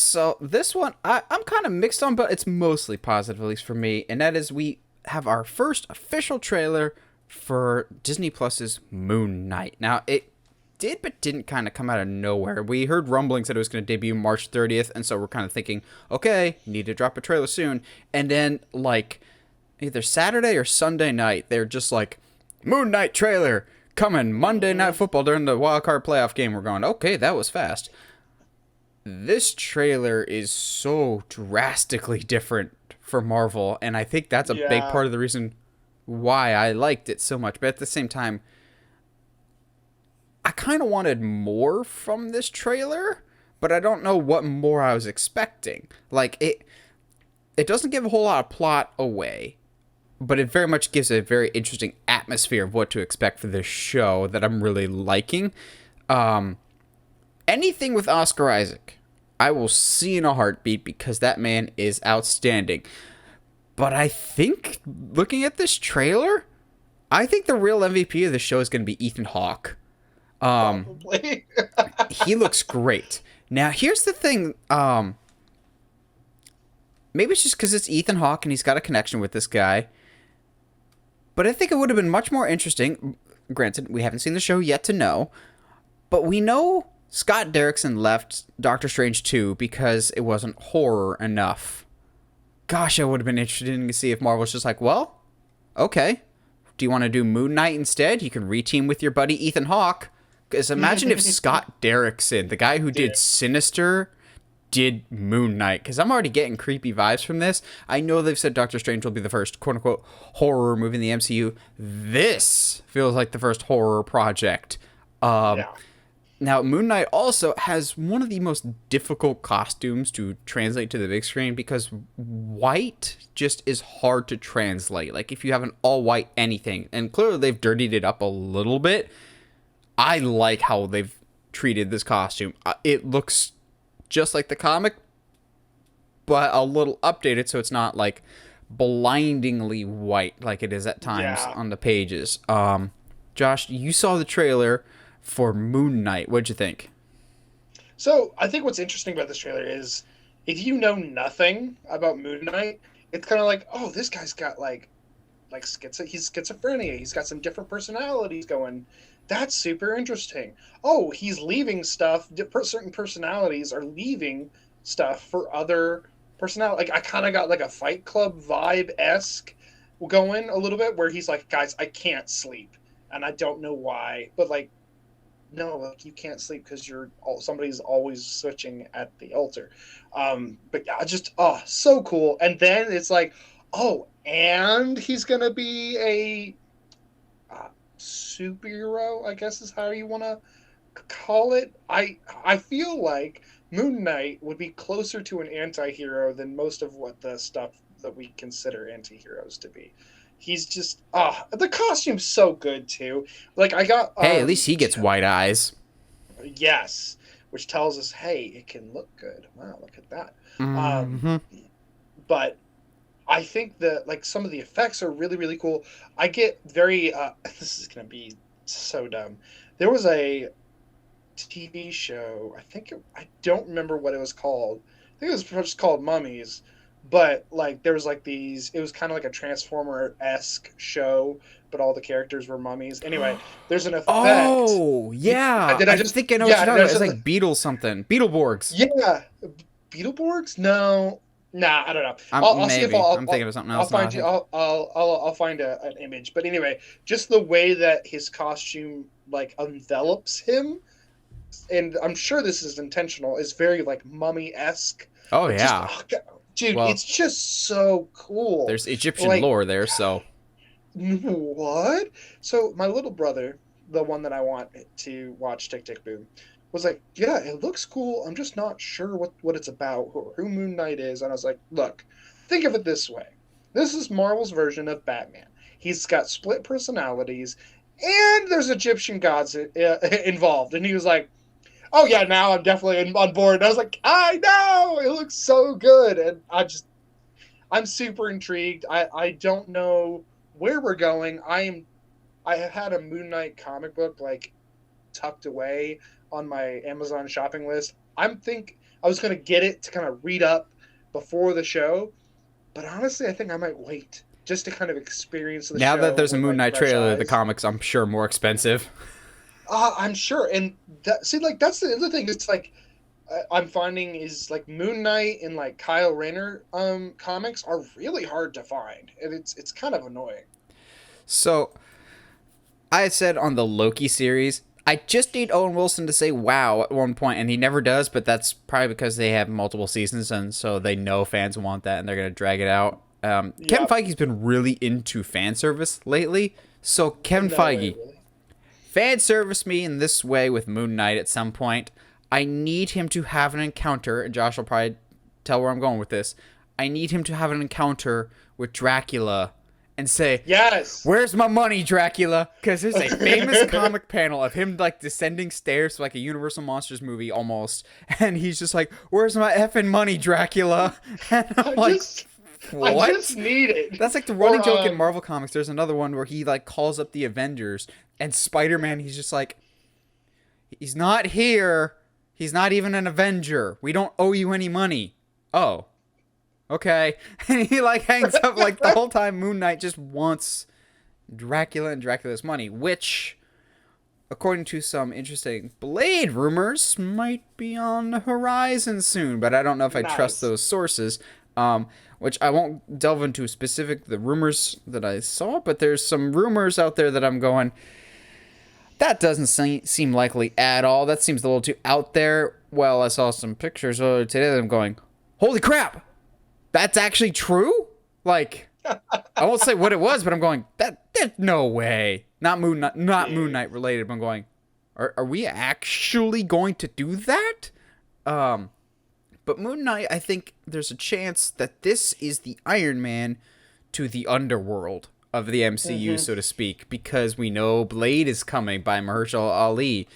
So this one, I'm kind of mixed on, but it's mostly positive, at least for me. And that is we have our first official trailer for Disney Plus's Moon Knight. Now, it did but didn't kind of come out of nowhere. We heard rumblings that it was going to debut March 30th, and so we're kind of thinking, okay, need to drop a trailer soon. And then, like, either Saturday or Sunday night, they're just like, Moon Knight trailer coming Monday Night Football during the wild card playoff game. We're going, okay, that was fast. This trailer is so drastically different for Marvel, and I think that's a big Yeah. part of the reason why I liked it so much. But at the same time, I kind of wanted more from this trailer, but I don't know what more I was expecting. Like it doesn't give a whole lot of plot away, but it very much gives a very interesting atmosphere of what to expect for this show that I'm really liking. Um, Anything with Oscar Isaac, I will see in a heartbeat because that man is outstanding. But I think looking at this trailer, I think the real MVP of the show is going to be Ethan Hawke. Probably. He looks great. Now, here's the thing. Maybe it's just because it's Ethan Hawke and he's got a connection with this guy. But I think it would have been much more interesting. Granted, we haven't seen the show yet to know. But we know Scott Derrickson left Doctor Strange 2 because it wasn't horror enough. Gosh, I would have been interested in to see if Marvel's just like, well, okay. Do you want to do Moon Knight instead? You can reteam with your buddy Ethan Hawke. Because imagine if Scott Derrickson, the guy who did Dude. Sinister, did Moon Knight. Because I'm already getting creepy vibes from this. I know they've said Doctor Strange will be the first quote-unquote horror movie in the MCU. This feels like the first horror project. Yeah. Now, Moon Knight also has one of the most difficult costumes to translate to the big screen because white just is hard to translate. Like, if you have an all-white anything, and clearly they've dirtied it up a little bit, I like how they've treated this costume. It looks just like the comic, but a little updated so it's not, like, blindingly white like it is at times Yeah. on the pages. Josh, you saw the trailer for Moon Knight. What'd you think? So I think what's interesting about this trailer is if you know nothing about Moon Knight, it's kind of like, oh, this guy's got he's schizophrenia. He's got some different personalities going. That's super interesting. Oh, he's leaving stuff. Certain personalities are leaving stuff for other personality. Like I kind of got like a Fight Club vibe esque going a little bit, where he's like, guys, I can't sleep, and I don't know why, but like no, like you can't sleep because somebody's always switching at the altar. But yeah, just so cool. And then it's like, oh, and he's gonna be a superhero, I guess is how you want to call it. I feel like Moon Knight would be closer to an anti-hero than most of what the stuff that we consider anti-heroes to be. He's just the costume's so good too. Like I got Hey, at least he gets white eyes. yes, which tells us, hey, it can look good. Wow, look at that. Um, Mm-hmm. but I think that like some of the effects are really really cool. I get very this is gonna be so dumb. There was a TV show. I don't remember what it was called. I think it was just called Mummies. But like there was like these. It was kind of like a Transformer esque show, but all the characters were mummies. Anyway, there's an effect. Oh, yeah. Did I I just? think I know what Yeah, you're did talking I about. It's just? like Beetle something. Beetleborgs. Yeah, Beetleborgs? No, nah, I don't know. I'll see if Maybe. I'm thinking of something I'll else now, I find you. think. I'll find an image. But anyway, just the way that his costume like envelops him, and I'm sure this is intentional, is very like mummy esque. Oh, It just, yeah. dude, Well, it's just so cool. there's Egyptian Like lore there, so. what? So my little brother, the one that I want to watch Tick Tick Boom, was like, "Yeah, it looks cool. I'm just not sure what it's about or who Moon Knight is." And I was like, "Look, think of it this way. This is Marvel's version of Batman. He's got split personalities, and there's Egyptian gods involved." And he was like, "Oh yeah, now I'm definitely on board." And I was like, "I know it looks so good," and I'm super intrigued. I don't know where we're going. I have had a Moon Knight comic book like tucked away on my Amazon shopping list. I was gonna get it to kind of read up before the show, but honestly, I think I might wait just to kind of experience the Now that show there's a with Moon like Knight fresh trailer, the eyes. comics I'm sure more expensive. I'm sure, and that see, like that's the other thing. It's like I'm finding is like Moon Knight and like Kyle Rayner comics are really hard to find, and it's kind of annoying. So I said on the Loki series, I just need Owen Wilson to say wow at one point, and he never does, but that's probably because they have multiple seasons, and so they know fans want that, and they're going to drag it out. Kevin Yep. Feige's been really into fan service lately, so Kevin No way, Feige, really. fan service me in this way with Moon Knight at some point. I need him to have an encounter, and Josh will probably tell where I'm going with this. I need him to have an encounter with Dracula and say, Yes. "Where's my money, Dracula?" Because there's a famous comic panel of him like descending stairs like a Universal Monsters movie almost, and he's just like, "Where's my effing money, Dracula?" And I'm I like, just I "What?" just need it. That's like the running Or joke in Marvel Comics. There's another one where he like calls up the Avengers, and Spider-Man, he's just like, "He's not here. He's not even an Avenger. We don't owe you any money." Oh, okay. And he like hangs up like the whole time. Moon Knight just wants Dracula and Dracula's money, which, according to some interesting Blade rumors, might be on the horizon soon. But I don't know if I trust nice. those sources. Which I won't delve into specific the rumors that I saw, but there's some rumors out there that I'm going, that doesn't seem likely at all. That seems a little too out there. Well, I saw some pictures earlier today that I'm going, holy crap, that's actually true? Like, I won't say what it was, but I'm going, there's no way. Not Moon Knight related, but I'm going, are we actually going to do that? But Moon Knight, I think there's a chance that this is the Iron Man to the underworld of the MCU, Hmm. so to speak, because we know Blade is coming by Mahershala Ali.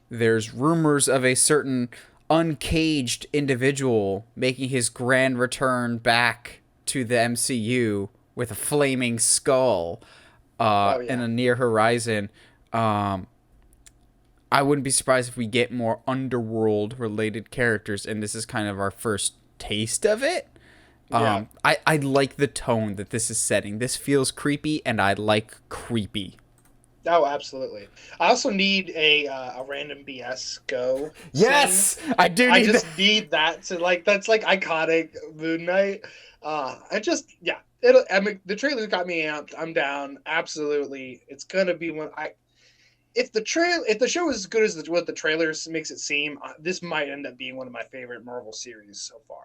There's rumors of a certain uncaged individual making his grand return back to the MCU with a flaming skull Oh in yeah. a near horizon. Um, I wouldn't be surprised if we get more underworld related characters, and this is kind of our first taste of it. Yeah. I like the tone that this is setting. This feels creepy, and I like creepy. Oh, absolutely. I also need a random BS go scene. Yes, I do I need that. just need that to like that's like iconic Moon Knight. I just yeah. It'll. I mean, the trailer got me amped. I'm down. Absolutely, it's gonna be one. If the show is as good as what the trailers makes it seem, this might end up being one of my favorite Marvel series so far.